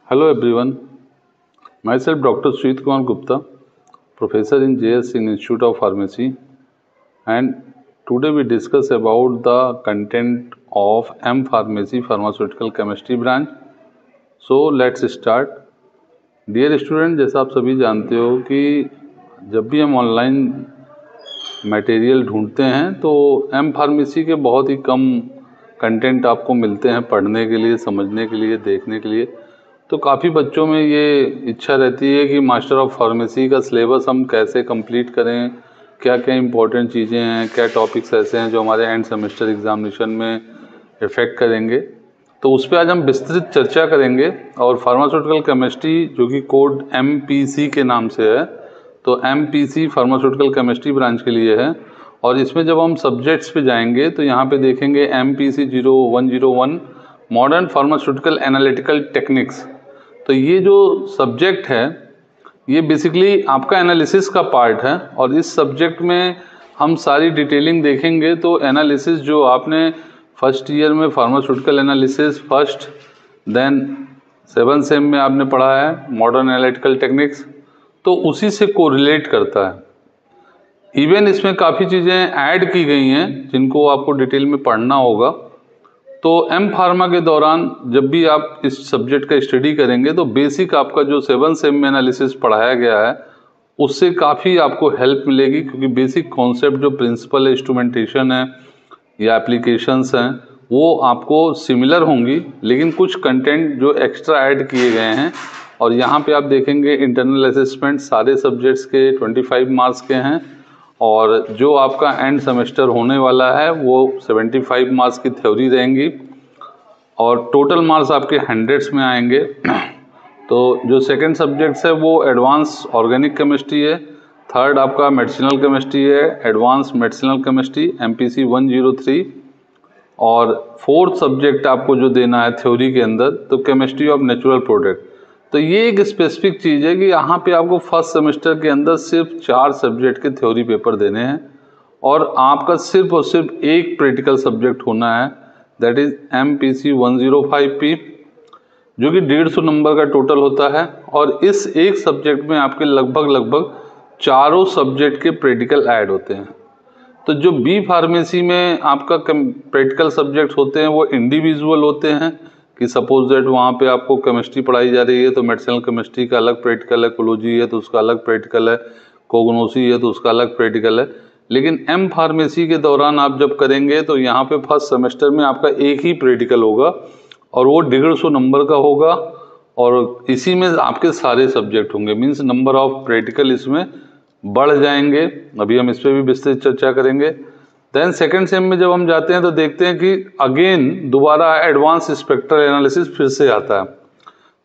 Hello everyone, myself Dr. Sweet Kumar Gupta, Professor in JS in Institute of Pharmacy, and today we discuss about the content of M Pharmacy Pharmaceutical Chemistry branch. So let's start. Dear student, जैसा आप सभी जानते हो कि जब भी हम online material ढूंढते हैं तो एम फार्मेसी के बहुत ही कम कंटेंट आपको मिलते हैं पढ़ने के लिए, समझने के लिए, देखने के लिए। तो काफ़ी बच्चों में ये इच्छा रहती है कि मास्टर ऑफ फार्मेसी का सिलेबस हम कैसे कंप्लीट करें, क्या क्या इंपॉर्टेंट चीज़ें हैं, क्या टॉपिक्स ऐसे हैं जो हमारे एंड सेमेस्टर एग्जामिनेशन में इफ़ेक्ट करेंगे। तो उस पर आज हम विस्तृत चर्चा करेंगे। और फार्मास्यूटिकल केमिस्ट्री जो कि कोड MPC के नाम से है, तो MPC फार्मास्यूटिकल केमिस्ट्री ब्रांच के लिए है। और इसमें जब हम सब्जेक्ट्स पे जाएंगे तो यहाँ पे देखेंगे MPC 0101 modern pharmaceutical analytical techniques. तो ये जो सब्जेक्ट है ये बेसिकली आपका एनालिसिस का पार्ट है, और इस सब्जेक्ट में हम सारी डिटेलिंग देखेंगे। तो एनालिसिस जो आपने फर्स्ट ईयर में pharmaceutical analysis first, then 7th sem में आपने पढ़ा है मॉडर्न एनालिटिकल टेक्निक्स, तो उसी से कोरिलेट करता है। इवन इसमें काफ़ी चीज़ें ऐड की गई हैं जिनको आपको डिटेल में पढ़ना होगा। तो एम फार्मा के दौरान जब भी आप इस सब्जेक्ट का स्टडी करेंगे तो बेसिक आपका जो 7th सेम में एनालिसिस पढ़ाया गया है उससे काफ़ी आपको हेल्प मिलेगी, क्योंकि बेसिक कॉन्सेप्ट जो प्रिंसिपल इंस्ट्रूमेंटेशन है या एप्लीकेशंस हैं वो आपको सिमिलर होंगी, लेकिन कुछ कंटेंट जो एक्स्ट्रा ऐड किए गए हैं। और यहाँ पे आप देखेंगे इंटरनल असेसमेंट सारे सब्जेक्ट्स के 25 मार्क्स के हैं, और जो आपका एंड सेमेस्टर होने वाला है वो 75 मार्क्स की थ्योरी रहेंगी, और टोटल मार्क्स आपके 100s में आएंगे। तो जो सेकंड सब्जेक्ट्स है वो एडवांस ऑर्गेनिक केमिस्ट्री है, थर्ड आपका मेडिसिनल केमिस्ट्री है, एडवांस मेडिसिनल केमिस्ट्री MPC 103, और फोर्थ सब्जेक्ट आपको जो देना है थ्योरी के अंदर तो केमिस्ट्री ऑफ नेचुरल प्रोडक्ट। तो ये एक स्पेसिफिक चीज़ है कि यहाँ पे आपको फर्स्ट सेमेस्टर के अंदर सिर्फ 4 सब्जेक्ट के थ्योरी पेपर देने हैं, और आपका सिर्फ और सिर्फ एक प्रैक्टिकल सब्जेक्ट होना है, दैट इज MPC 105P, जो कि 150 नंबर का टोटल होता है। और इस एक सब्जेक्ट में आपके लगभग चारों सब्जेक्ट के प्रैक्टिकल ऐड होते हैं। तो जो बी फार्मेसी में आपका प्रैक्टिकल सब्जेक्ट होते हैं वो इंडिविजुअल होते हैं, कि सपोज दैट वहाँ पे आपको केमिस्ट्री पढ़ाई जा रही है तो मेडिसिनल केमिस्ट्री का अलग प्रैक्टिकल है, कोलॉजी है तो उसका अलग प्रैक्टिकल है, कोग्नोसी है तो उसका अलग प्रैक्टिकल है। लेकिन एम फार्मेसी के दौरान आप जब करेंगे तो यहाँ पे फर्स्ट सेमेस्टर में आपका एक ही प्रैक्टिकल होगा, और वो 150 नंबर का होगा, और इसी में आपके सारे सब्जेक्ट होंगे। मीन्स नंबर ऑफ प्रैक्टिकल इसमें बढ़ जाएंगे। अभी हम इस पर भी विस्तृत चर्चा करेंगे। देन सेकेंड सेम में जब हम जाते हैं तो देखते हैं कि अगेन दोबारा एडवांस स्पेक्ट्रल एनालिसिस फिर से आता है।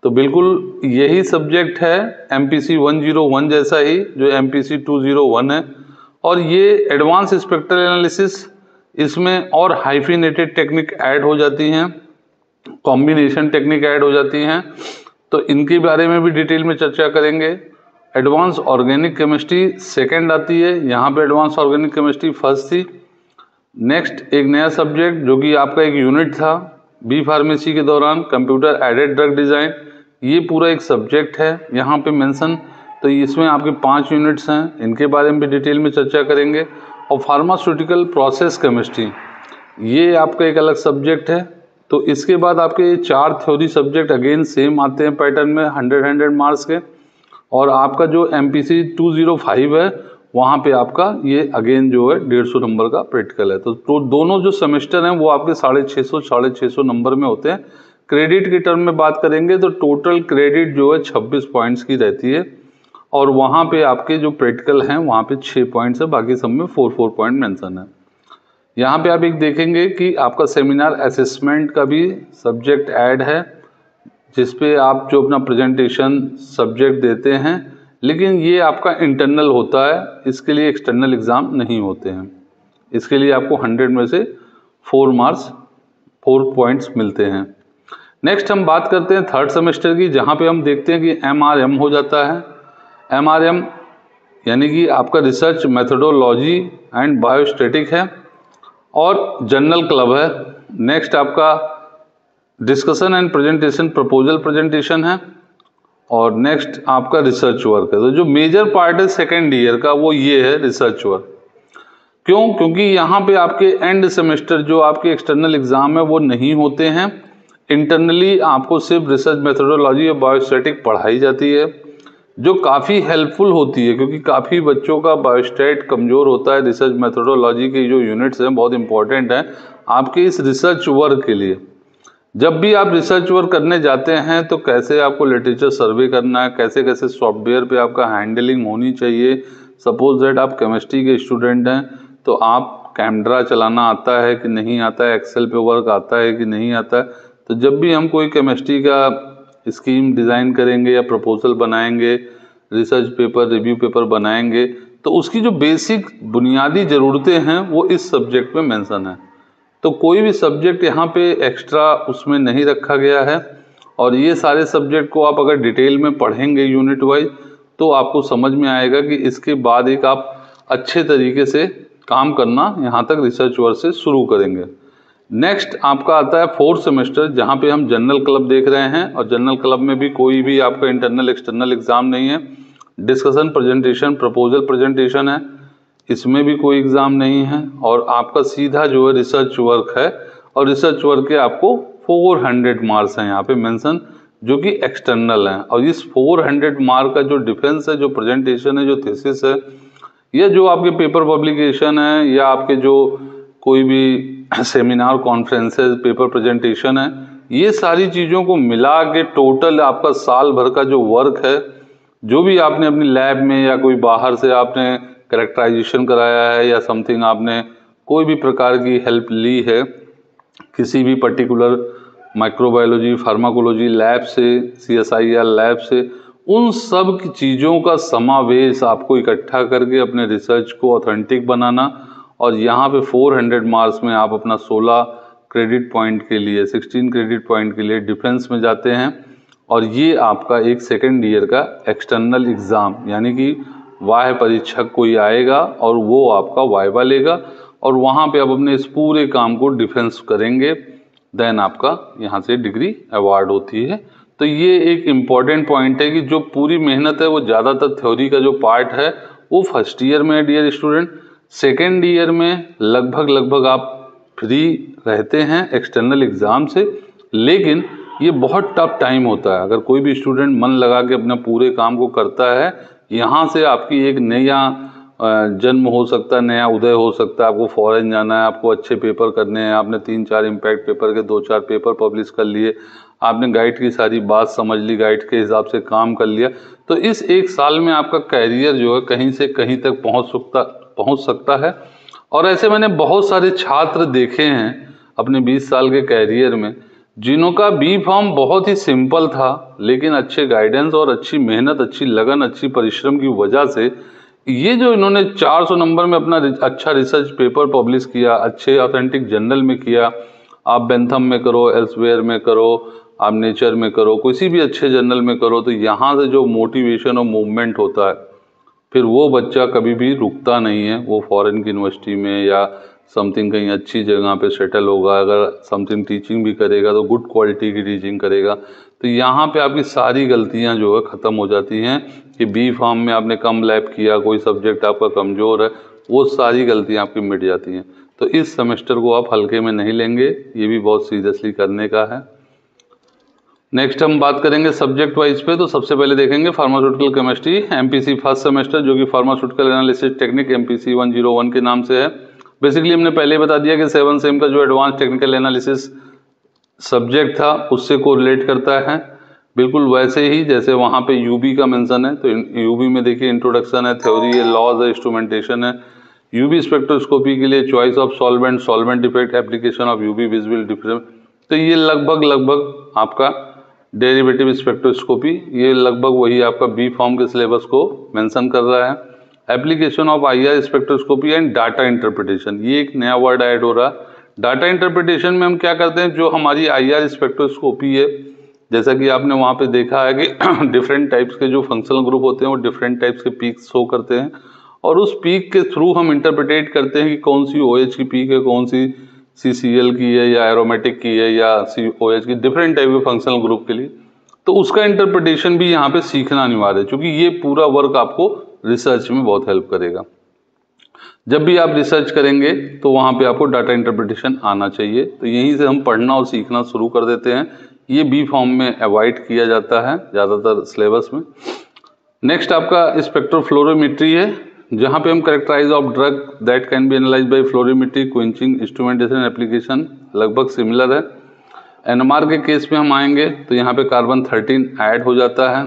तो बिल्कुल यही सब्जेक्ट है MPC 101 जैसा ही जो MPC 201 है, और ये एडवांस स्पेक्ट्रल एनालिसिस इसमें और हाइफिनेटेड टेक्निक ऐड हो जाती हैं, कॉम्बिनेशन टेक्निक ऐड हो जाती हैं। तो इनके बारे में भी डिटेल में चर्चा करेंगे। एडवांस ऑर्गेनिक केमिस्ट्री सेकंड आती है, यहाँ पे एडवांस ऑर्गेनिक केमिस्ट्री फर्स्ट थी। नेक्स्ट एक नया सब्जेक्ट जो कि आपका एक यूनिट था बी फार्मेसी के दौरान, कंप्यूटर एडेड ड्रग डिज़ाइन, ये पूरा एक सब्जेक्ट है यहाँ पे मेंशन। तो इसमें आपके 5 यूनिट्स हैं, इनके बारे में भी डिटेल में चर्चा करेंगे। और फार्मास्यूटिकल प्रोसेस केमिस्ट्री ये आपका एक अलग सब्जेक्ट है। तो इसके बाद आपके 4 थ्योरी सब्जेक्ट अगेन सेम आते हैं पैटर्न में 100 मार्क्स के, और आपका जो MPC 205 है वहाँ पे आपका ये अगेन जो है 150 नंबर का प्रैक्टिकल है। तो दोनों जो सेमेस्टर हैं वो आपके 650 नंबर में होते हैं। क्रेडिट के टर्म में बात करेंगे तो टोटल क्रेडिट जो है 26 पॉइंट्स की रहती है, और वहाँ पे आपके जो प्रैक्टिकल हैं वहाँ पे 6 पॉइंट्स है, बाकी सब में 4 पॉइंट मेंशन है। यहाँ पे आप एक देखेंगे कि आपका सेमिनार असेसमेंट का भी सब्जेक्ट ऐड है, जिसपे आप जो अपना प्रेजेंटेशन सब्जेक्ट देते हैं, लेकिन ये आपका इंटरनल होता है, इसके लिए एक्सटर्नल एग्ज़ाम नहीं होते हैं। इसके लिए आपको 100 में से 4 मार्क्स 4 पॉइंट्स मिलते हैं। नेक्स्ट हम बात करते हैं थर्ड सेमेस्टर की, जहाँ पे हम देखते हैं कि MRM हो जाता है। MRM यानी कि आपका रिसर्च मेथोडोलॉजी एंड बायोस्टैटिक है, और जर्नल क्लब है। नेक्स्ट आपका discussion and presentation proposal presentation है, और नेक्स्ट आपका रिसर्च वर्क है। तो जो मेजर पार्ट है सेकेंड ईयर का वो ये है रिसर्च वर्क। क्यों? क्योंकि यहाँ पे आपके एंड सेमेस्टर जो आपके एक्सटर्नल एग्जाम है वो नहीं होते हैं। इंटरनली आपको सिर्फ रिसर्च मेथोडोलॉजी और बायोस्टैटिक पढ़ाई जाती है, जो काफ़ी हेल्पफुल होती है, क्योंकि काफ़ी बच्चों का बायोस्टैट कमज़ोर होता है। रिसर्च मेथोडोलॉजी के जो यूनिट्स हैं बहुत इंपॉर्टेंट हैं आपके इस रिसर्च वर्क के लिए। जब भी आप रिसर्च वर्क करने जाते हैं तो कैसे आपको लिटरेचर सर्वे करना है, कैसे कैसे सॉफ्टवेयर पे आपका हैंडलिंग होनी चाहिए। सपोज दैट आप केमिस्ट्री के स्टूडेंट हैं तो आप कैमरा चलाना आता है कि नहीं आता है, एक्सेल पे वर्क आता है कि नहीं आता है। तो जब भी हम कोई केमिस्ट्री का स्कीम डिज़ाइन करेंगे या प्रपोजल बनाएंगे, रिसर्च पेपर रिव्यू पेपर बनाएंगे, तो उसकी जो बेसिक बुनियादी ज़रूरतें हैं वो इस सब्जेक्ट में मेंशन है। तो कोई भी सब्जेक्ट यहाँ पे एक्स्ट्रा उसमें नहीं रखा गया है, और ये सारे सब्जेक्ट को आप अगर डिटेल में पढ़ेंगे यूनिट वाइज तो आपको समझ में आएगा कि इसके बाद एक आप अच्छे तरीके से काम करना यहाँ तक रिसर्च वर्क से शुरू करेंगे। नेक्स्ट आपका आता है फोर्थ सेमेस्टर, जहाँ पे हम जनरल क्लब देख रहे हैं, और जनरल क्लब में भी कोई भी आपका इंटरनल एक्सटर्नल एग्जाम नहीं है। डिस्कशन प्रेजेंटेशन प्रपोजल प्रेजेंटेशन है, इसमें भी कोई एग्ज़ाम नहीं है, और आपका सीधा जो है रिसर्च वर्क है, और रिसर्च वर्क के आपको 400 मार्क्स हैं यहाँ पे मेंशन, जो कि एक्सटर्नल हैं। और इस 400 मार्क का जो डिफेंस है, जो प्रेजेंटेशन है, जो थीसिस है, या जो आपके पेपर पब्लिकेशन है, या आपके जो कोई भी सेमिनार कॉन्फ्रेंसेस पेपर प्रेजेंटेशन है, ये सारी चीज़ों को मिला के टोटल आपका साल भर का जो वर्क है, जो भी आपने अपनी लैब में या कोई बाहर से आपने कैरेक्टराइजेशन कराया है या समथिंग आपने कोई भी प्रकार की हेल्प ली है किसी भी पर्टिकुलर माइक्रोबायोलॉजी फार्माकोलॉजी लैब से, CSIR लैब से, उन सब की चीज़ों का समावेश आपको इकट्ठा करके अपने रिसर्च को ऑथेंटिक बनाना। और यहाँ पे 400 मार्क्स में आप अपना 16 क्रेडिट पॉइंट के लिए 16 क्रेडिट पॉइंट के लिए डिफेंस में जाते हैं, और ये आपका एक सेकेंड ईयर का एक्सटर्नल एग्ज़ाम, यानी कि वाह्य परीक्षक कोई आएगा और वो आपका वाइवा लेगा, और वहाँ पे आप अपने इस पूरे काम को डिफेंस करेंगे, देन आपका यहाँ से डिग्री अवार्ड होती है। तो ये एक इम्पॉर्टेंट पॉइंट है कि जो पूरी मेहनत है वो ज़्यादातर थ्योरी का जो पार्ट है वो फर्स्ट ईयर में है डियर स्टूडेंट। सेकेंड ईयर में लगभग आप फ्री रहते हैं एक्सटर्नल एग्ज़ाम से, लेकिन ये बहुत टफ टाइम होता है। अगर कोई भी स्टूडेंट मन लगा के अपने पूरे काम को करता है, यहाँ से आपकी एक नया जन्म हो सकता है, नया उदय हो सकता है। आपको फॉरेन जाना है, आपको अच्छे पेपर करने हैं, आपने 3-4 इम्पैक्ट पेपर के 2-4 पेपर पब्लिश कर लिए, आपने गाइड की सारी बात समझ ली, गाइड के हिसाब से काम कर लिया, तो इस एक साल में आपका कैरियर जो है कहीं से कहीं तक पहुँच सकता है। और ऐसे मैंने बहुत सारे छात्र देखे हैं अपने 20 साल के कैरियर में, जिन्हों का बी फॉर्म बहुत ही सिंपल था, लेकिन अच्छे गाइडेंस और अच्छी मेहनत, अच्छी लगन, अच्छी परिश्रम की वजह से ये जो इन्होंने 400 नंबर में अपना अच्छा रिसर्च पेपर पब्लिश किया, अच्छे ऑथेंटिक जर्नल में किया, आप बेंथम में करो, एल्सवेयर में करो, आप नेचर में करो, किसी भी अच्छे जर्नल में करो, तो यहाँ से जो मोटिवेशन और मूवमेंट होता है, फिर वो बच्चा कभी भी रुकता नहीं है। वो फॉरेन की यूनिवर्सिटी में या समथिंग कहीं अच्छी जगह पे सेटल होगा, अगर समथिंग टीचिंग भी करेगा तो गुड क्वालिटी की टीचिंग करेगा। तो यहाँ पे आपकी सारी गलतियाँ जो है ख़त्म हो जाती हैं कि बी फार्म में आपने कम लैब किया, कोई सब्जेक्ट आपका कमज़ोर है, वो सारी गलतियाँ आपकी मिट जाती हैं। तो इस सेमेस्टर को आप हल्के में नहीं लेंगे, ये भी बहुत सीरियसली करने का है। नेक्स्ट हम बात करेंगे सब्जेक्ट वाइज पे। तो सबसे पहले देखेंगे pharmaceutical chemistry MPC first semester, जो कि फार्मास्यूटिकल एनालिसिस टेक्निक MPC 101 के नाम से है। बेसिकली हमने पहले बता दिया कि 7 सेम का जो एडवांस टेक्निकल एनालिसिस सब्जेक्ट था उससे कोरिलेट करता है, बिल्कुल वैसे ही जैसे वहाँ पे UB का मेंशन है। तो UB में देखिए इंट्रोडक्शन है, थ्योरी है, लॉज है, इंस्ट्रूमेंटेशन है। UV स्पेक्ट्रोस्कोपी के लिए choice of solvent, solvent effect, application of UV visible difference. तो ये लगभग आपका डेरिवेटिव स्पेक्ट्रोस्कोपी, ये लगभग वही आपका बी फॉर्म के सिलेबस को मेंशन कर रहा है। Application of IR spectroscopy and data interpretation, ये एक नया वर्ड ऐड हो रहा है। डाटा इंटरप्रिटेशन में हम क्या करते हैं, जो हमारी IR स्पेक्ट्रोस्कोपी है, जैसा कि आपने वहाँ पे देखा है कि डिफरेंट टाइप्स के जो फंक्शनल ग्रुप होते हैं वो डिफरेंट टाइप्स के पीक शो करते हैं, और उस पीक के थ्रू हम इंटरप्रिटेट करते हैं कि कौन सी OH की पीक है, कौन सी CCl की है या एरोमेटिक की है या COH की, डिफरेंट टाइप के फंक्शनल ग्रुप के लिए, तो उसका इंटरप्रिटेशन भी यहाँ पे सीखना अनिवार्य है, क्योंकि ये पूरा वर्क आपको रिसर्च में बहुत हेल्प करेगा। जब भी आप रिसर्च करेंगे तो वहाँ पे आपको डाटा इंटरप्रिटेशन आना चाहिए। तो यहीं से हम पढ़ना और सीखना शुरू कर देते हैं। ये बी फॉर्म में अवॉइड किया जाता है ज़्यादातर सिलेबस में। नेक्स्ट आपका स्पेक्ट्रोफ्लोरोमेट्री है, जहाँ पे हम characterise of drug that can be analyse by fluorometry, quenching, instrumentation, application लगभग सिमिलर है। NMR के केस में हम आएंगे तो यहाँ पे कार्बन 13 ऐड हो जाता है,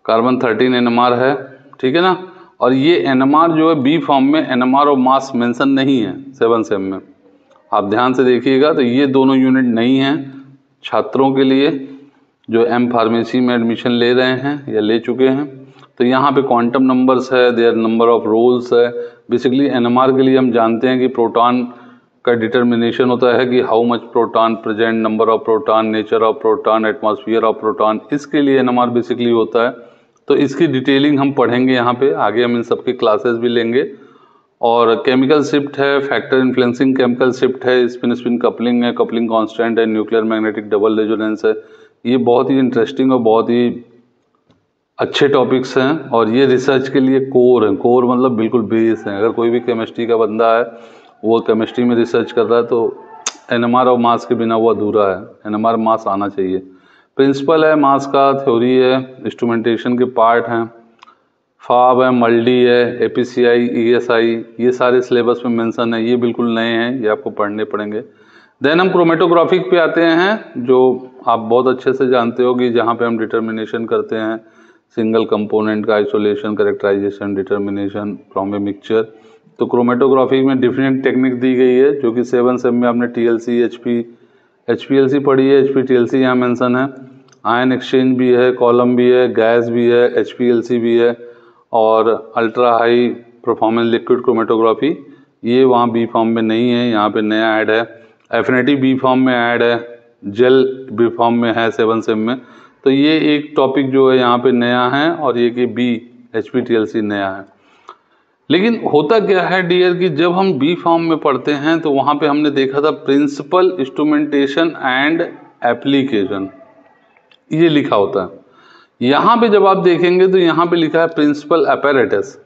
कार्बन 13 NMR है, ठीक है ना। और ये NMR जो है बी फॉर्म में NMR और मास मेंशन नहीं है 7 सेम में, आप ध्यान से देखिएगा। तो ये दोनों यूनिट नहीं हैं छात्रों के लिए जो एम फार्मेसी में एडमिशन ले रहे हैं या ले चुके हैं। तो यहाँ पे क्वांटम नंबर्स है, देयर नंबर ऑफ रोल्स है। बेसिकली NMR के लिए हम जानते हैं कि प्रोटॉन का डिटर्मिनेशन होता है कि how much proton present, number of proton, nature of proton, atmosphere of proton, इसके लिए NMR बेसिकली होता है। तो इसकी डिटेलिंग हम पढ़ेंगे यहाँ पे, आगे हम इन सब की क्लासेस भी लेंगे। और केमिकल शिफ्ट है, फैक्टर इन्फ्लुएंसिंग केमिकल शिफ्ट है, स्पिन स्पिन कपलिंग है, कपलिंग कांस्टेंट है, न्यूक्लियर मैग्नेटिक डबल रेजोनेंस है। ये बहुत ही इंटरेस्टिंग और बहुत ही अच्छे टॉपिक्स हैं और ये रिसर्च के लिए कोर है। कोर मतलब बिल्कुल बेस है। अगर कोई भी केमिस्ट्री का बंदा है, वो केमिस्ट्री में रिसर्च कर रहा है, तो NMR और मास के बिना वो अधूरा है। NMR मास आना चाहिए। प्रिंसिपल है मास का, थ्योरी है, इंस्ट्रूमेंटेशन के पार्ट हैं, फाब है, मल्डी है, APCI, ESI, ये सारे सिलेबस में मेंशन है। ये बिल्कुल नए हैं, ये आपको पढ़ने पड़ेंगे। देन हम क्रोमेटोग्राफिक पे आते हैं, जो आप बहुत अच्छे से जानते हो कि जहाँ पे हम डिटर्मिनेशन करते हैं सिंगल कंपोनेंट का, isolation, characterization, determination from a mixture. तो क्रोमेटोग्राफी में डिफरेंट टेक्निक दी गई है, जो कि 7 सेम में आपने TLC, HPLC पढ़ी है। HPTLC यहाँ मेंशन है। आयन एक्सचेंज भी है, कॉलम भी है, गैस भी है, HPLC भी है, और ultra high performance liquid chromatography, ये वहाँ बी फॉर्म में नहीं है, यहाँ पे नया ऐड है। एफिनिटी बी फॉर्म में ऐड है, जेल बी फॉर्म में है 7 सेम में। तो ये एक टॉपिक जो है यहाँ पे नया है, और ये कि बी HPTLC नया है। लेकिन होता क्या है डियर कि जब हम बी फॉर्म में पढ़ते हैं तो वहाँ पे हमने देखा था प्रिंसिपल, इंस्ट्रूमेंटेशन एंड एप्लीकेशन, ये लिखा होता है। यहाँ पे जब आप देखेंगे तो यहाँ पे लिखा है principle apparatus,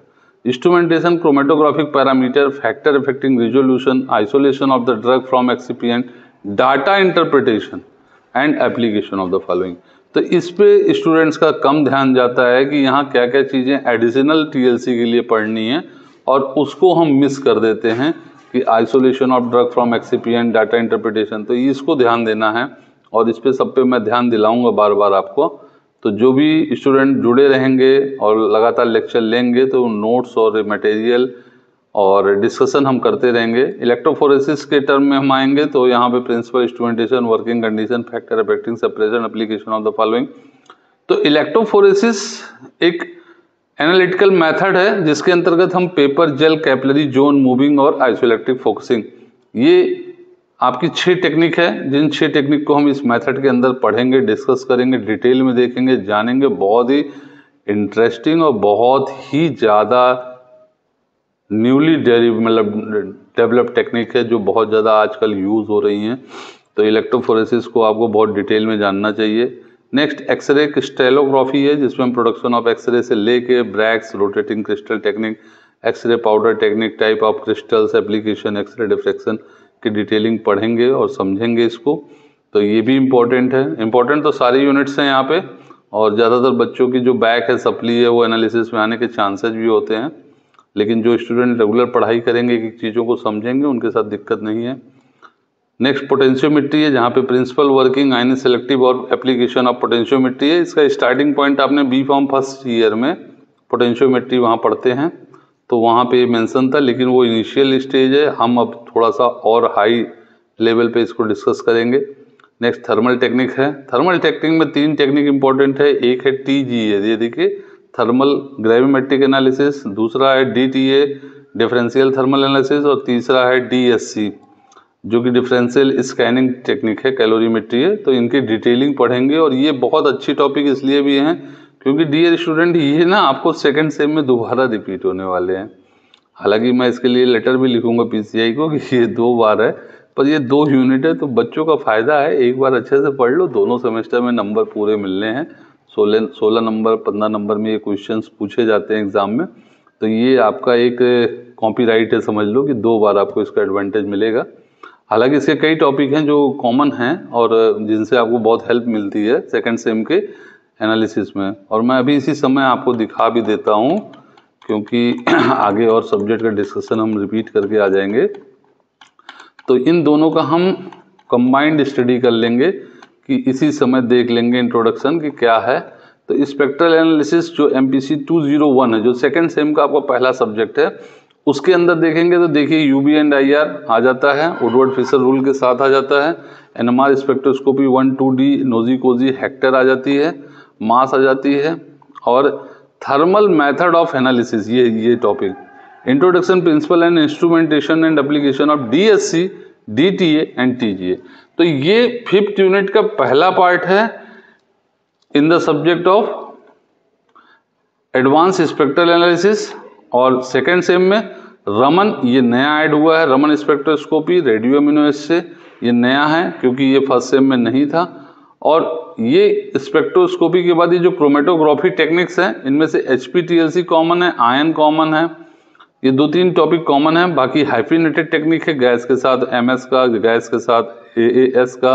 instrumentation, chromatographic parameter, factor affecting resolution, isolation of the drug from excipient, data interpretation and application of the following. तो इस पे स्टूडेंट्स का कम ध्यान जाता है कि यहाँ क्या क्या चीज़ें एडिशनल TLC के लिए पढ़नी है, और उसको हम मिस कर देते हैं कि isolation of drug from excipient, data interpretation. तो इसको ध्यान देना है, और इस पे सब पे मैं ध्यान दिलाऊंगा बार बार आपको। तो जो भी स्टूडेंट जुड़े रहेंगे और लगातार लेक्चर लेंगे तो नोट्स और मटेरियल और डिस्कशन हम करते रहेंगे। इलेक्ट्रोफोरेसिस के टर्म में हम आएंगे तो यहाँ पे principle, instrumentation, working condition, factor affecting separation, application of the following. तो इलेक्ट्रोफोरेसिस एक एनालिटिकल मेथड है जिसके अंतर्गत हम paper, gel, capillary, zone, moving और आइसोइलेक्ट्रिक फोकसिंग, ये आपकी 6 टेक्निक है। जिन 6 टेक्निक को हम इस मेथड के अंदर पढ़ेंगे, डिस्कस करेंगे, डिटेल में देखेंगे, जानेंगे। बहुत ही इंटरेस्टिंग और बहुत ही ज़्यादा न्यूली डेवलप टेक्निक है, जो बहुत ज़्यादा आजकल यूज़ हो रही हैं। तो इलेक्ट्रोफोरेसिस को आपको बहुत डिटेल में जानना चाहिए। नेक्स्ट एक्सरे क्रिस्टलोग्राफी है, जिसमें हम प्रोडक्शन ऑफ एक्सरे से लेके Bragg's, rotating crystal technique, X-ray powder technique, type of crystals, application, X-ray diffraction की डिटेलिंग पढ़ेंगे और समझेंगे इसको। तो ये भी इम्पोर्टेंट है। इम्पोर्टेंट तो सारे यूनिट्स हैं यहाँ पे, और ज़्यादातर बच्चों की जो बैक है, सप्ली है, वो एनालिसिस में आने के चांसेस भी होते हैं। लेकिन जो स्टूडेंट रेगुलर पढ़ाई करेंगे, कि चीज़ों को समझेंगे, उनके साथ दिक्कत नहीं है। नेक्स्ट पोटेंशियोमेट्री है, जहाँ पे प्रिंसिपल, वर्किंग, आयन सेलेक्टिव और एप्लीकेशन ऑफ पोटेंशियोमेट्री है। इसका स्टार्टिंग पॉइंट आपने बी फॉर्म फर्स्ट ईयर में पोटेंशियोमेट्री वहाँ पढ़ते हैं, तो वहाँ पे मेंशन था, लेकिन वो इनिशियल स्टेज है। हम अब थोड़ा सा और हाई लेवल पे इसको डिस्कस करेंगे। नेक्स्ट थर्मल टेक्निक है। थर्मल टेक्निक में 3 टेक्निक इंपॉर्टेंट है। एक है TGA, ये देखिए थर्मल ग्रेविमेट्रिक एनालिसिस, दूसरा है DTA, डिफरेंशियल थर्मल एनालिसिस, और तीसरा है DSC, जो कि डिफरेंशियल स्कैनिंग टेक्निक है, कैलोरीमेट्री है। तो इनकी डिटेलिंग पढ़ेंगे, और ये बहुत अच्छी टॉपिक इसलिए भी हैं क्योंकि डियर स्टूडेंट, ये ना आपको सेकंड सेम में दोबारा रिपीट होने वाले हैं। हालांकि मैं इसके लिए लेटर भी लिखूंगा पीसीआई को कि ये 2 बार है, पर ये 2 यूनिट है तो बच्चों का फायदा है, एक बार अच्छे से पढ़ लो, दोनों सेमेस्टर में नंबर पूरे मिलने हैं। 16 नंबर 15 नंबर में ये क्वेश्चंस पूछे जाते हैं एग्जाम में, तो ये आपका एक कॉपीराइट है, समझ लो कि 2 बार आपको इसका एडवांटेज मिलेगा। हालांकि इसके कई टॉपिक हैं जो कॉमन हैं और जिनसे आपको बहुत हेल्प मिलती है सेकंड सेम के एनालिसिस में, और मैं अभी इसी समय आपको दिखा भी देता हूँ क्योंकि आगे और सब्जेक्ट का डिस्कशन हम रिपीट करके आ जाएंगे। तो इन दोनों का हम कंबाइंड स्टडी कर लेंगे कि इसी समय देख लेंगे इंट्रोडक्शन कि क्या है। तो स्पेक्ट्रल एनालिसिस जो MPC 201 है, जो सेकंड सेम का आपका पहला सब्जेक्ट है, उसके अंदर देखेंगे तो देखिए UV एंड IR आ जाता है, वुडवर्ड फिशर रूल के साथ आ जाता है, NMR spectroscopy 1, 2D, NOESY COSY HETCOR आ जाती है, मास आ जाती है, और थर्मल मेथड ऑफ एनालिसिस ये topic, introduction principle and instrumentation and application of DSC, DTA and TGA। तो ये 5th यूनिट का पहला पार्ट है in the subject of advance spectral analysis. और सेकेंड सेम में रमन, ये नया ऐड हुआ है, रमन स्पेक्ट्रोस्कोपी रेडियो एमिनो ये नया है क्योंकि ये फर्स्ट सेम में नहीं था। और ये स्पेक्ट्रोस्कोपी के बाद ये जो क्रोमेटोग्राफी टेक्निक्स हैं, इनमें से HPTLC कॉमन है, आयन कॉमन है, ये 2-3 टॉपिक कॉमन है। बाकी हाइफिनेटेड टेक्निक है, गैस के साथ MS का, गैस के साथ AAS का,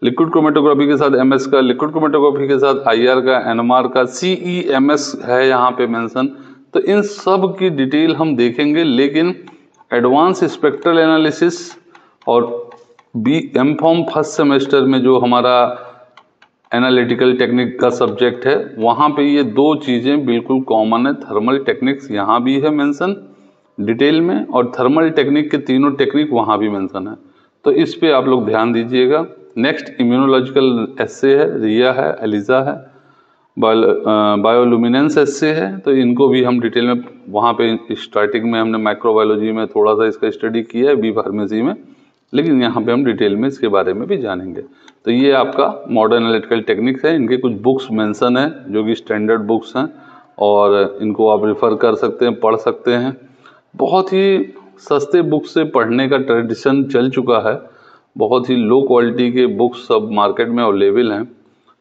लिक्विड क्रोमेटोग्राफी के साथ MS का, लिक्विड क्रोमेटोग्राफी के साथ IR का, NMR का, CEMS है यहाँ पे मेंशन। तो इन सब की डिटेल हम देखेंगे, लेकिन एडवांस स्पेक्ट्रल एनालिसिस और M.Pharm फर्स्ट सेमेस्टर में जो हमारा एनालिटिकल टेक्निक का सब्जेक्ट है, वहाँ पे ये 2 चीज़ें बिल्कुल कॉमन है। थर्मल टेक्निक्स यहाँ भी है मेंशन डिटेल में, और थर्मल टेक्निक के तीनों टेक्निक वहाँ भी मेंशन है, तो इस पे आप लोग ध्यान दीजिएगा। नेक्स्ट इम्यूनोलॉजिकल एस्से है, रिया है, एलिजा है, बायोलुमिनेंस एस्से है, तो इनको भी हम डिटेल में, वहाँ पे स्टार्टिंग में हमने माइक्रोबायोलॉजी में थोड़ा सा इसका स्टडी किया है, B फार्मेसी में, लेकिन यहाँ पे हम डिटेल में इसके बारे में भी जानेंगे। तो ये आपका मॉडर्न एनालिटिकल टेक्निक्स है, इनके कुछ बुक्स मेंशन है जो कि स्टैंडर्ड बुक्स हैं, और इनको आप रेफ़र कर सकते हैं, पढ़ सकते हैं। बहुत ही सस्ते बुक से पढ़ने का ट्रेडिशन चल चुका है, बहुत ही लो क्वालिटी के बुक्स सब मार्केट में अवेलेबल हैं।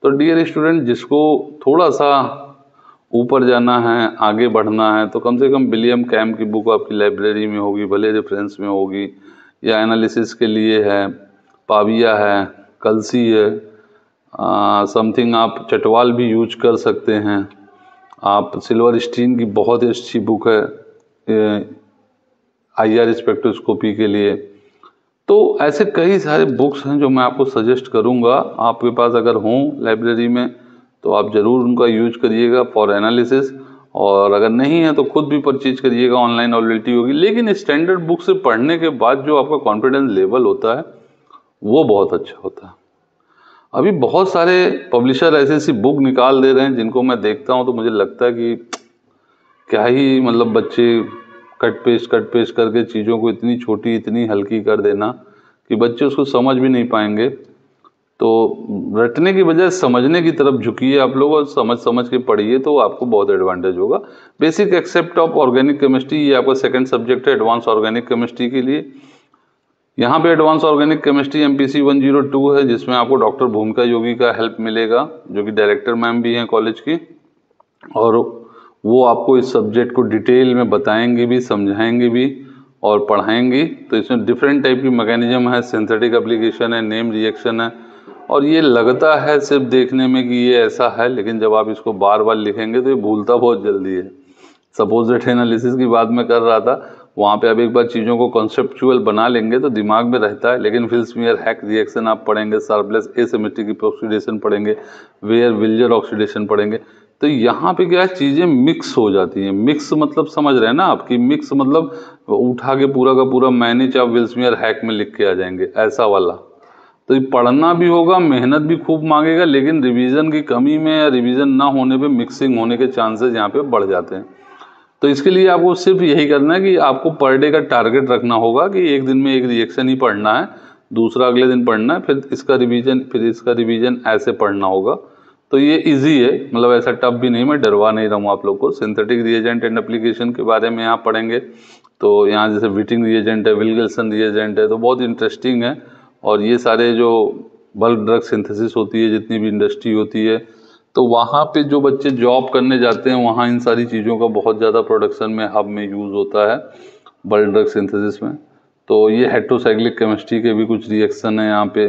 तो डियर स्टूडेंट, जिसको थोड़ा सा ऊपर जाना है, आगे बढ़ना है, तो कम से कम विलियम कैम की बुक आपकी लाइब्रेरी में होगी, भले रेफरेंस में होगी, या एनालिसिस के लिए है, पाविया है, कलसी है, समथिंग आप चटवाल भी यूज कर सकते हैं। आप सिल्वर स्टीन की बहुत ही अच्छी बुक है IR स्पेक्ट्रोस्कोपी के लिए। तो ऐसे कई सारे बुक्स हैं जो मैं आपको सजेस्ट करूंगा, आपके पास अगर हों लाइब्रेरी में तो आप ज़रूर उनका यूज करिएगा फॉर एनालिसिस, और अगर नहीं है तो खुद भी परचेज करिएगा, ऑनलाइन अवेलेबिलिटी होगी। लेकिन स्टैंडर्ड बुक से पढ़ने के बाद जो आपका कॉन्फिडेंस लेवल होता है वो बहुत अच्छा होता है। अभी बहुत सारे पब्लिशर ऐसी ऐसी बुक निकाल दे रहे हैं जिनको मैं देखता हूँ तो मुझे लगता है कि क्या ही, मतलब बच्चे कट पेस्ट करके चीज़ों को इतनी छोटी इतनी हल्की कर देना कि बच्चे उसको समझ भी नहीं पाएंगे। तो रटने की बजाय समझने की तरफ झुकिए आप लोग, और समझ के पढ़िए तो आपको बहुत एडवांटेज होगा। Basic except of organic chemistry, ये आपका सेकंड सब्जेक्ट है एडवांस ऑर्गेनिक केमिस्ट्री के लिए। यहाँ पे एडवांस ऑर्गेनिक केमिस्ट्री MPC 102 है, जिसमें आपको डॉक्टर भूमिका योगी का हेल्प मिलेगा, जो कि डायरेक्टर मैम भी हैं कॉलेज की, और वो आपको इस सब्जेक्ट को डिटेल में बताएंगे भी, समझाएंगे भी और पढ़ाएंगी। तो इसमें डिफरेंट टाइप की मैकेनिज्म है, सिंथेटिक एप्लीकेशन है, नेम रिएक्शन है, और ये लगता है सिर्फ देखने में कि ये ऐसा है, लेकिन जब आप इसको बार बार लिखेंगे तो ये भूलता बहुत जल्दी है। सपोजिट एनालिसिस की बात मैं कर रहा था, वहाँ पे आप एक बार चीज़ों को कॉन्सेप्चुअल बना लेंगे तो दिमाग में रहता है, लेकिन फिल्समियर हैक रिएक्शन आप पढ़ेंगे, शार्पलेस एसिमेट्रिक ऑक्सीडेशन पढ़ेंगे, वेयर विल्जर ऑक्सीडेशन पढ़ेंगे, तो यहाँ पे क्या चीज़ें मिक्स हो जाती हैं। मिक्स मतलब समझ रहे हैं ना आपकी, मिक्स मतलब उठा के पूरा का पूरा मैनेज आप विल्समियर हैक में लिख के आ जाएंगे, ऐसा वाला। तो ये पढ़ना भी होगा, मेहनत भी खूब मांगेगा, लेकिन रिवीजन की कमी में या रिवीजन ना होने पे मिक्सिंग होने के चांसेस यहाँ पे बढ़ जाते हैं। तो इसके लिए आपको सिर्फ यही करना है कि आपको पर डे का टारगेट रखना होगा कि एक दिन में एक रिएक्शन ही पढ़ना है, दूसरा अगले दिन पढ़ना है, फिर इसका रिवीजन ऐसे पढ़ना होगा। तो ये इजी है, मतलब ऐसा टफ भी नहीं, मैं डरवा नहीं रहा हूँ आप लोग को। सिंथेटिक रिएजेंट एंड एप्लीकेशन के बारे में यहाँ पढ़ेंगे। तो यहाँ जैसे विटिंग रिएजेंट है, विल्सन रिएजेंट है, तो बहुत इंटरेस्टिंग है। और ये सारे जो बल्क ड्रग सिंथेसिस होती है, जितनी भी इंडस्ट्री होती है, तो वहाँ पे जो बच्चे जॉब करने जाते हैं वहाँ इन सारी चीज़ों का बहुत ज़्यादा प्रोडक्शन में हब में यूज़ होता है, बल्क ड्रग सिंथेसिस में। तो ये हेट्रोसाइक्लिक केमिस्ट्री के भी कुछ रिएक्शन है यहाँ पे,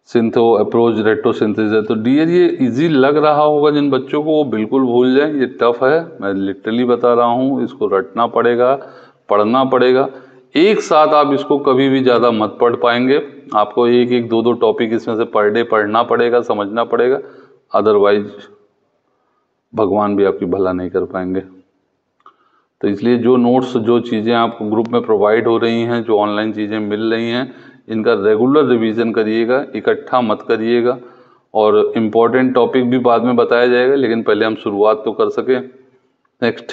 सिंथो अप्रोच रेट्रोसिंथेसिस है। तो डियर ये इजी लग रहा होगा जिन बच्चों को, वो बिल्कुल भूल जाएं, ये टफ है, मैं लिटरली बता रहा हूँ। इसको रटना पड़ेगा, पढ़ना पड़ेगा। एक साथ आप इसको कभी भी ज़्यादा मत पढ़ पाएंगे, आपको एक एक दो दो टॉपिक इसमें से पर डे पढ़ना पड़ेगा, समझना पड़ेगा, अदरवाइज भगवान भी आपकी भला नहीं कर पाएंगे। तो इसलिए जो नोट्स, जो चीज़ें आपको ग्रुप में प्रोवाइड हो रही हैं, जो ऑनलाइन चीज़ें मिल रही हैं, इनका रेगुलर रिवीजन करिएगा, इकट्ठा मत करिएगा। और इम्पोर्टेंट टॉपिक भी बाद में बताया जाएगा, लेकिन पहले हम शुरुआत तो कर सकें। नेक्स्ट,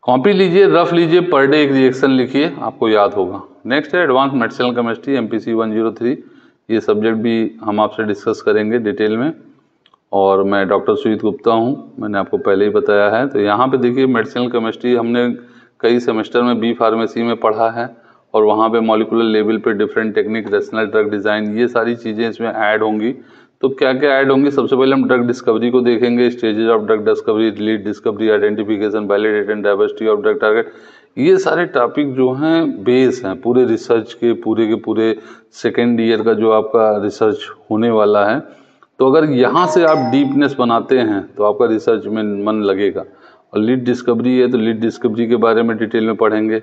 कॉपी लीजिए, रफ लीजिए, पर डे एक रिएक्शन लिखिए, आपको याद होगा। नेक्स्ट है एडवांस मेडिसिनल केमिस्ट्री MPC 103। ये सब्जेक्ट भी हम आपसे डिस्कस करेंगे डिटेल में। और मैं डॉक्टर सुजीत गुप्ता हूँ, मैंने आपको पहले ही बताया है। तो यहाँ पे देखिए मेडिसिनल केमिस्ट्री हमने कई सेमेस्टर में बी फार्मेसी में पढ़ा है, और वहाँ पे मॉलिकुलर लेवल पे different technique, rational drug design, ये सारी चीज़ें इसमें ऐड होंगी। तो क्या क्या ऐड होंगी? सबसे पहले हम ड्रग डिस्कवरी को देखेंगे, stages of drug discovery, lead discovery, identification, validate and diversity of drug target. ये सारे टॉपिक जो हैं बेस हैं पूरे रिसर्च के पूरे सेकेंड ईयर का जो आपका रिसर्च होने वाला है। तो अगर यहाँ से आप डीपनेस बनाते हैं तो आपका रिसर्च में मन लगेगा। और लीड डिस्कवरी है तो लीड डिस्कवरी के बारे में डिटेल में पढ़ेंगे।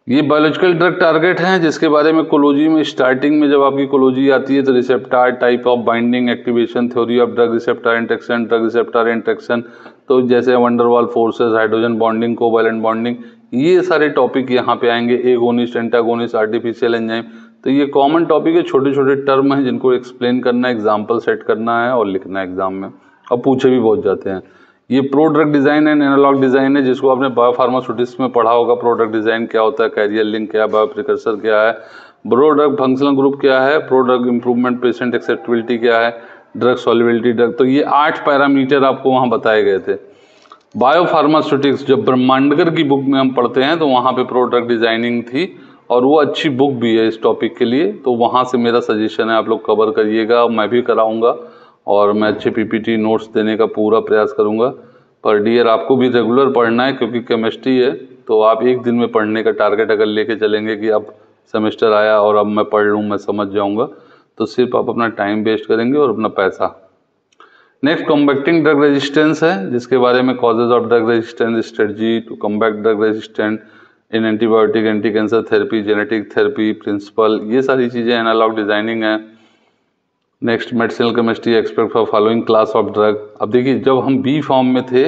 ये बायोलॉजिकल ड्रग टारगेट हैं, जिसके बारे में कोलॉजी में स्टार्टिंग में जब आपकी कोलॉजी आती है तो receptor type of binding, activation, theory of drug receptor interaction, drug receptor interaction, तो जैसे van der Waals forces, hydrogen bonding, covalent bonding, ये सारे टॉपिक यहाँ पे आएंगे। एगोनिस्ट, एंटागोनिस्ट, आर्टिफिशियल एंजाइम, तो ये कॉमन टॉपिक है, छोटे छोटे टर्म हैं जिनको एक्सप्लेन करना है, एग्जाम्पल सेट करना है और लिखना है एग्जाम में, और पूछे भी बहुत जाते हैं। ये pro drug design and analogue design है, जिसको आपने बायोफार्मास्यूटिक्स में पढ़ा होगा। प्रो ड्रग डिजाइन क्या होता है, कैरियर लिंक क्या है, बायो प्रिकर्सर क्या है, प्रो ड्रग फंक्शनल ग्रुप क्या है, pro drug improvement, patient acceptability क्या है, ड्रग सॉल्युबिलिटी ड्रग, तो ये 8 पैरामीटर आपको वहाँ बताए गए थे। बायोफार्मास्यूटिक्स जब ब्रह्मांडकर की बुक में हम पढ़ते हैं तो वहाँ पे प्रो ड्रग डिजाइनिंग थी, और वो अच्छी बुक भी है इस टॉपिक के लिए। तो वहाँ से मेरा सजेशन है आप लोग कवर करिएगा, मैं भी कराऊंगा और मैं अच्छे PPT नोट्स देने का पूरा प्रयास करूंगा। पर डियर आपको भी रेगुलर पढ़ना है, क्योंकि केमिस्ट्री है तो आप एक दिन में पढ़ने का टारगेट अगर लेके चलेंगे कि अब सेमेस्टर आया और अब मैं पढ़ लूँ, मैं समझ जाऊँगा, तो सिर्फ आप अपना टाइम वेस्ट करेंगे और अपना पैसा। नेक्स्ट, कॉम्बैक्टिंग ड्रग रेजिस्टेंस है, जिसके बारे में causes of drug resistance, strategy to combat drug resistant in antibiotic, anti cancer therapy, genetic therapy, principle, ये सारी चीज़ें एनालॉग डिजाइनिंग है। Next, medicinal chemistry expect for following class of drug. अब देखिए जब हम बी फॉर्म में थे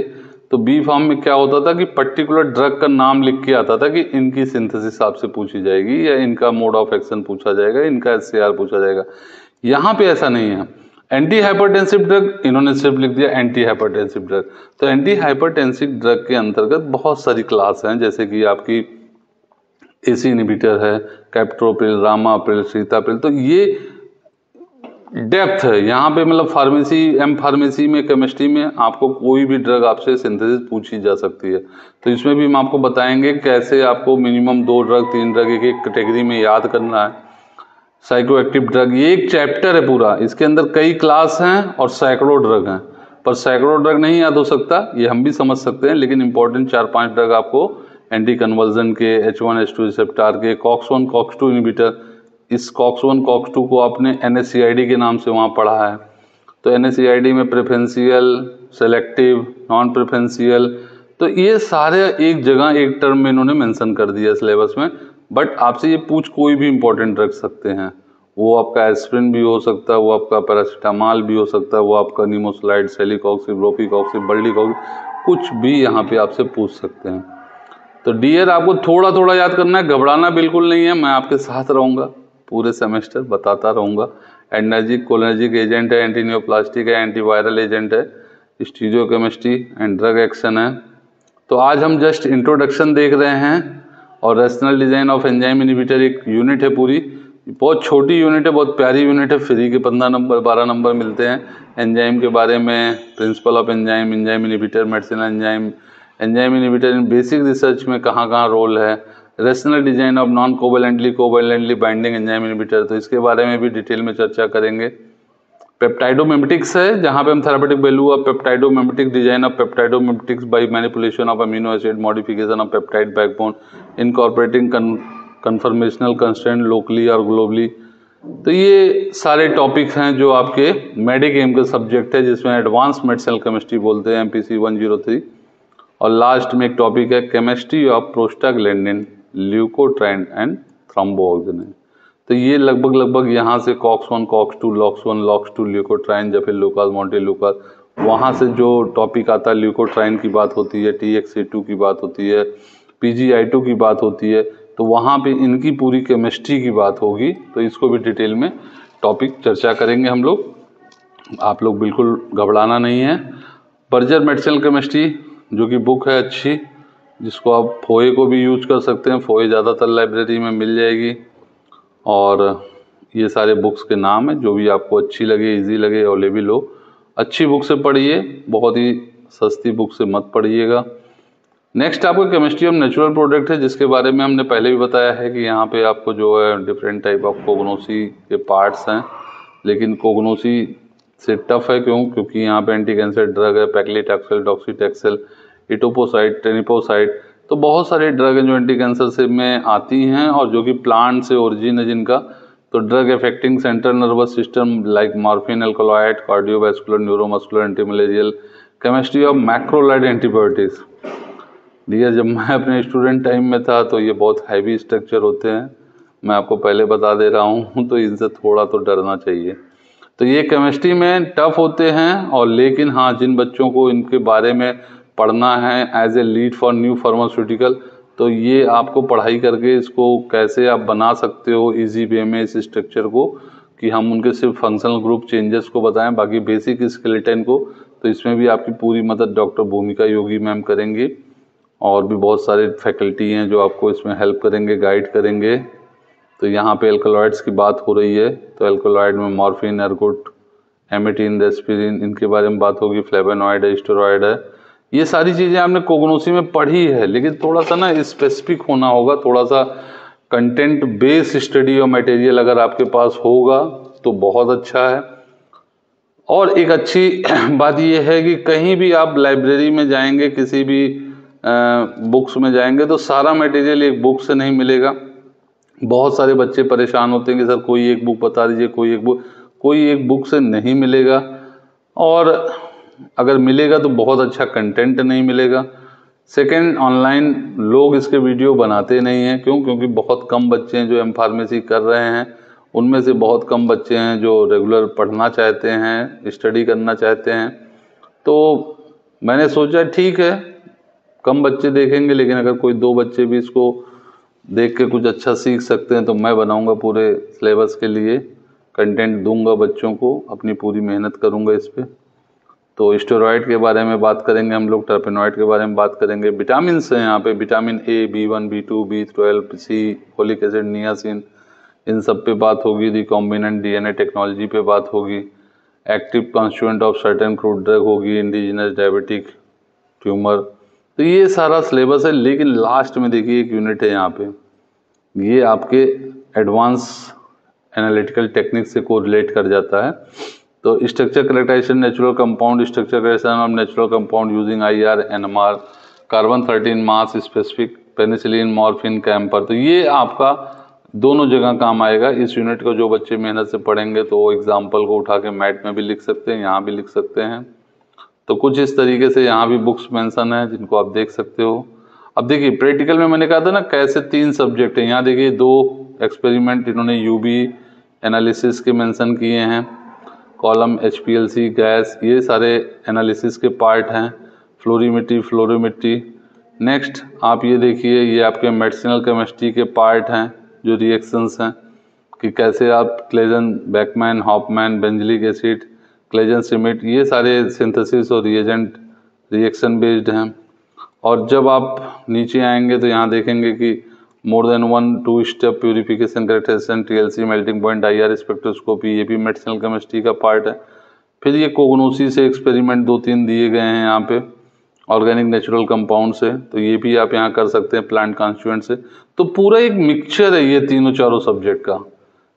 तो बी फॉर्म में क्या होता था कि पर्टिकुलर ड्रग का नाम लिख के आता था कि इनकी सिंथेसिस आपसे पूछी जाएगी, या इनका मोड ऑफ एक्शन पूछा जाएगा, इनका SAR पूछा जाएगा। यहाँ पे ऐसा नहीं है। एंटी हाइपरटेंसिव ड्रग, इन्होंने सिर्फ लिख दिया एंटी हाइपरटेंसिव ड्रग। तो एंटी हाइपरटेंसिव ड्रग के अंतर्गत बहुत सारी क्लास हैं, जैसे कि आपकी AC इनहिबिटर है, कैप्टोप्रिल, रामाप्रिल, सीताप्रिल, तो ये डेप्थ है यहाँ पे। मतलब फार्मेसी में केमिस्ट्री में आपको कोई भी ड्रग आपसे सिंथेसिस पूछी जा सकती है। तो इसमें भी हम आपको बताएंगे कैसे आपको मिनिमम 2 ड्रग 3 ड्रग एक एक कैटेगरी में याद करना है। साइकोएक्टिव ड्रग, ये एक चैप्टर है पूरा, इसके अंदर कई क्लास हैं और सैकड़ों ड्रग हैं, पर सैकड़ों ड्रग नहीं याद हो सकता, ये हम भी समझ सकते हैं, लेकिन इंपॉर्टेंट 4-5 ड्रग आपको एंटी कन्वर्जन के, H1H2 रिसेप्टर के, COX-1 COX-2 इनहिबिटर, इस COX-1 COX-2 को आपने NSAID के नाम से वहाँ पढ़ा है। तो NSAID में प्रेफरेंशियल, सेलेक्टिव, नॉन प्रेफरेंशियल, तो ये सारे एक जगह एक टर्म में इन्होंने मेंशन कर दिया सिलेबस में। बट आपसे ये पूछ कोई भी इंपॉर्टेंट रख सकते हैं, वो आपका एस्प्रिन भी हो सकता है, वो आपका पैरासीटामॉल भी हो सकता है, वो आपका निमोसलाइड, सेलिकॉक्सिब, रोफिकॉक्सिब, बल्डिकॉक्सिब, कुछ भी यहाँ पे आपसे पूछ सकते हैं। तो डियर आपको थोड़ा थोड़ा याद करना है, घबराना बिल्कुल नहीं है, मैं आपके साथ रहूँगा पूरे सेमेस्टर, बताता रहूँगा। एनर्जिक कोलिनर्जिक एजेंट है, एंटी न्यूप्लास्टिक है, एंटीवायरल एजेंट है, स्टीरियोकेमिस्ट्री एंड ड्रग एक्शन है। तो आज हम जस्ट इंट्रोडक्शन देख रहे हैं, और rational design of enzyme inhibitor एक यूनिट है पूरी, बहुत छोटी यूनिट है, बहुत प्यारी यूनिट है, फ्री के 15 नंबर 12 नंबर मिलते हैं। एंजाइम के बारे में, principle of enzyme, enzyme inhibitor, medicinal enzyme, enzyme inhibitor in basic research में कहाँ कहाँ रोल है, rational design of non covalently binding enzyme inhibitor, तो इसके बारे में भी डिटेल में चर्चा करेंगे। पेप्टाइडोमिमेटिक्स है, जहाँ पे हम therapeutic value of peptidomimetic, design of peptidomimetics by manipulation of amino acid, modification of peptide backbone, incorporating conformational constraint locally और ग्लोबली। तो ये सारे टॉपिक हैं जो आपके मेडिक एम के सब्जेक्ट है, जिसमें एडवांस मेडिसिनल केमिस्ट्री बोलते हैं, MPC 103। और लास्ट में एक टॉपिक है chemistry of prostaglandin, leukotriene and thrombooxygenase. तो ये लगभग यहाँ से COX-1, COX-2, LOX-1, LOX-2, leukotriene, जब फिर लूकास, मॉन्टेलूकास, वहाँ से जो टॉपिक आता है ल्यूकोट्राइन की बात होती है, TXA2 की बात होती है, PGI2 की बात होती है, तो वहाँ पे इनकी पूरी केमिस्ट्री की बात होगी। तो इसको भी डिटेल में टॉपिक चर्चा करेंगे हम लोग। आप लोग बिल्कुल घबराना नहीं है। बर्जर मेडिसिनल केमिस्ट्री जो कि बुक है अच्छी, जिसको आप फोए को भी यूज कर सकते हैं, फोए ज़्यादातर लाइब्रेरी में मिल जाएगी। और ये सारे बुक्स के नाम है, जो भी आपको अच्छी लगे, इजी लगे, अवेलेबल हो, अच्छी बुक से पढ़िए, बहुत ही सस्ती बुक से मत पढ़िएगा। नेक्स्ट आपको केमिस्ट्री ऑफ नेचुरल प्रोडक्ट है, जिसके बारे में हमने पहले भी बताया है कि यहाँ पे आपको जो है डिफरेंट टाइप ऑफ कोग्नोसी के पार्ट्स हैं, लेकिन कोग्नोसी से टफ है क्योंकि यहाँ पे एंटी कैंसर ड्रग है, पैक्लिटैक्सेल, डॉक्सीटैक्सेल, इटोपोसाइड, टेनिपोसाइड, तो बहुत सारे ड्रग हैं जो एंटी कैंसर से में आती हैं और जो कि प्लांट से ओरिजिन है जिनका। तो drug affecting central nervous system like morphine, alkaloid, cardiovascular, neuromuscular, antimalarial, chemistry of macrolide antibiotics. Dear, जब मैं अपने स्टूडेंट टाइम में था तो ये बहुत हैवी स्ट्रक्चर होते हैं, मैं आपको पहले बता दे रहा हूँ, तो इनसे थोड़ा तो डरना चाहिए। तो ये केमिस्ट्री में टफ होते हैं, और लेकिन हाँ, जिन बच्चों को इनके बारे में पढ़ना है as a lead for new pharmaceutical, तो ये आपको पढ़ाई करके इसको कैसे आप बना सकते हो इजी वे में इस स्ट्रक्चर को, कि हम उनके सिर्फ फंक्शनल ग्रुप चेंजेस को बताएं, बाकी बेसिक स्केलेटन को तो इसमें भी आपकी पूरी मदद डॉक्टर भूमिका योगी मैम करेंगे। और भी बहुत सारे फैकल्टी हैं जो आपको इसमें हेल्प करेंगे, गाइड करेंगे। तो यहाँ पे एल्कलॉइड्स की बात हो रही है, तो एल्कलॉइड में मॉर्फिन, एर्गोट, एमेटिन, रेस्पिरिन, इनके बारे में बात होगी, फ्लेवोनॉइड है, स्टेरॉइड है। ये सारी चीज़ें आपने कोग्नोसी में पढ़ी है, लेकिन थोड़ा सा ना स्पेसिफिक होना होगा, थोड़ा सा कंटेंट बेस्ड स्टडी और मटेरियल अगर आपके पास होगा तो बहुत अच्छा है। और एक अच्छी बात यह है कि कहीं भी आप लाइब्रेरी में जाएंगे, किसी भी बुक्स में जाएंगे, तो सारा मटेरियल एक बुक से नहीं मिलेगा। बहुत सारे बच्चे परेशान होते हैं कि सर कोई एक बुक बता दीजिए, कोई एक बुक से नहीं मिलेगा, और अगर मिलेगा तो बहुत अच्छा कंटेंट नहीं मिलेगा। सेकंड, ऑनलाइन लोग इसके वीडियो बनाते नहीं हैं, क्योंकि बहुत कम बच्चे हैं जो M-Pharmacy कर रहे हैं, उनमें से बहुत कम बच्चे हैं जो रेगुलर पढ़ना चाहते हैं, स्टडी करना चाहते हैं। तो मैंने सोचा ठीक है, कम बच्चे देखेंगे, लेकिन अगर कोई 2 बच्चे भी इसको देख के कुछ अच्छा सीख सकते हैं तो मैं बनाऊंगा पूरे सिलेबस के लिए, कंटेंट दूंगा बच्चों को, अपनी पूरी मेहनत करूंगा इस पे। तो स्टेरॉइड के बारे में बात करेंगे हम लोग, टर्पेनॉइड के बारे में बात करेंगे, विटामिन हैं यहाँ पे, vitamin A, B1, B2, B12, C, folic acid, niacin, इन सब पे बात होगी। रिकॉम्बिनेंट DNA टेक्नोलॉजी पे बात होगी। Active constituent of certain crude drug होगी, इंडिजिनस डायबिटिक ट्यूमर। तो ये सारा सिलेबस है, लेकिन लास्ट में देखिए एक यूनिट है यहाँ पे, ये आपके एडवांस एनालिटिकल टेक्निक से कोरिलेट कर जाता है। तो structure characterization natural compound, structure characterization of natural compound using IR, NMR, carbon 13 mass specific, penicillin, morphine, camphor. तो ये आपका दोनों जगह काम आएगा। इस यूनिट को जो बच्चे मेहनत से पढ़ेंगे तो वो एग्जाम्पल को उठा के मैट में भी लिख सकते हैं, यहाँ भी लिख सकते हैं। तो कुछ इस तरीके से यहाँ भी बुक्स मेंशन है जिनको आप देख सकते हो। अब देखिए प्रैक्टिकल में मैंने कहा था ना कैसे 3 सब्जेक्ट हैं, यहाँ देखिए 2 एक्सपेरिमेंट इन्होंने UV एनालिसिस के मेंशन किए हैं, कॉलम HPLC गैस, ये सारे एनालिसिस के पार्ट हैं, फ्लोरीमेट्री। नेक्स्ट आप ये देखिए, ये आपके मेडिसिनल केमिस्ट्री के पार्ट हैं जो रिएक्शंस हैं, कि कैसे आप Claisen, Beckmann, Hofmann, benzilic acid, Claisen Schmidt, ये सारे सिंथेसिस और रिएजेंट रिएक्शन बेस्ड हैं। और जब आप नीचे आएंगे तो यहाँ देखेंगे कि more than 1-2 step purification characterization, TLC melting point, IR spectroscopy, ये भी मेडिसिनल केमिस्ट्री का पार्ट है। फिर ये कोगनोसी से एक्सपेरिमेंट 2-3 दिए गए हैं यहाँ पे, ऑर्गेनिक नेचुरल कंपाउंड से, तो ये भी आप यहाँ कर सकते हैं, प्लांट कॉन्स्टिट्यूएंट से। तो पूरा एक मिक्सचर है ये तीनों चारों सब्जेक्ट का।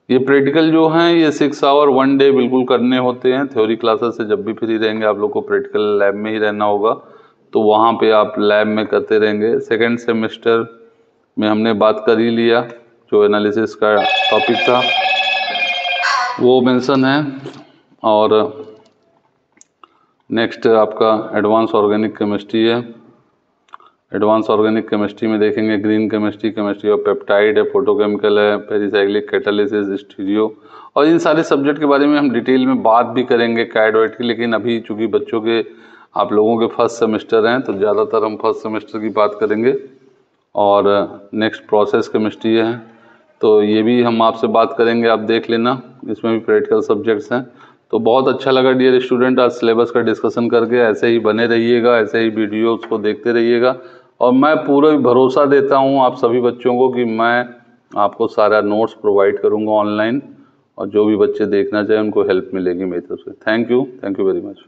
ये प्रैक्टिकल जो हैं ये 6 आवर 1 डे बिल्कुल करने होते हैं। थ्योरी क्लासेस से जब भी फ्री रहेंगे आप लोग को प्रैक्टिकल लैब में ही रहना होगा, तो वहाँ पे आप लैब में करते रहेंगे। सेकेंड सेमेस्टर में हमने बात कर ही लिया, जो एनालिसिस का टॉपिक था वो मेंशन है। और नेक्स्ट आपका एडवांस ऑर्गेनिक केमिस्ट्री है। एडवांस ऑर्गेनिक केमिस्ट्री में देखेंगे green chemistry, chemistry of peptide है, फोटोकेमिकल है, पेरिसाइक्लिक कैटालिसिस, स्टीरियो, और इन सारे सब्जेक्ट के बारे में हम डिटेल में बात भी करेंगे कैड वाइड की। लेकिन अभी चूंकि बच्चों के आप लोगों के फर्स्ट सेमेस्टर हैं तो ज़्यादातर हम फर्स्ट सेमेस्टर की बात करेंगे। और नेक्स्ट प्रोसेस केमिस्ट्री है, तो ये भी हम आपसे बात करेंगे, आप देख लेना, इसमें भी प्रैक्टिकल सब्जेक्ट्स हैं। तो बहुत अच्छा लगा डियर स्टूडेंट आज सिलेबस का डिस्कशन करके। ऐसे ही बने रहिएगा, ऐसे ही वीडियोस को देखते रहिएगा, और मैं पूरा भरोसा देता हूँ आप सभी बच्चों को कि मैं आपको सारा नोट्स प्रोवाइड करूँगा ऑनलाइन, और जो भी बच्चे देखना चाहें उनको हेल्प मिलेगी मेरी तरफ से। Thank you very much.